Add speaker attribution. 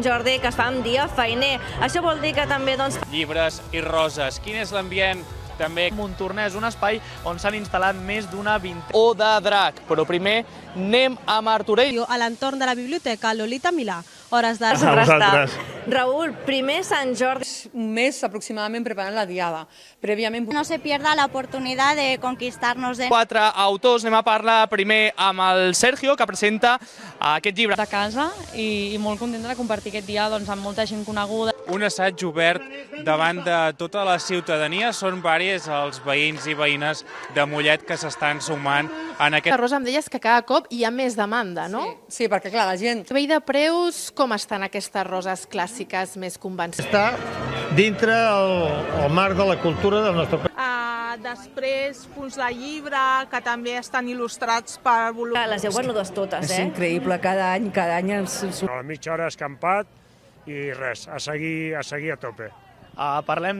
Speaker 1: Jordi, que es fa un dia feiner. Això vol dir que també, doncs...
Speaker 2: Llibres i roses. Quin és l'ambient? També
Speaker 3: Montornès, un espai on s'han instal·lat més d'una vintena. O de drac, però primer anem a Martorell.
Speaker 4: A l'entorn de la biblioteca Lolita Milà. Hores de...
Speaker 1: Raül, primer Sant Jordi.
Speaker 5: Un mes aproximadament preparant la diada. Prèviament...
Speaker 6: No se pierda la oportunidad de conquistarnos de...
Speaker 3: 4 autors, anem a parlar primer amb el Sergio, que presenta aquest llibre.
Speaker 7: De casa i molt contenta de compartir aquest dia doncs, amb molta gent coneguda.
Speaker 2: Un assaig obert davant de tota la ciutadania. Són diversos els veïns i veïnes de Mollet que s'estan sumant en aquest...
Speaker 8: Rosa, em deies que cada cop hi ha més demanda, no?
Speaker 5: Sí, perquè clar, la gent...
Speaker 8: A nivell de preus, com estan aquestes roses clàssiques més convencionals?
Speaker 9: Està dintre el marc de la cultura del nostre país.
Speaker 10: Després, punts de llibre, que també estan il·lustrats per volum.
Speaker 1: Les heu venudes totes,
Speaker 11: És increïble, cada any ens...
Speaker 9: A la mitja hora escampat i res, a seguir a tope.
Speaker 3: Parlem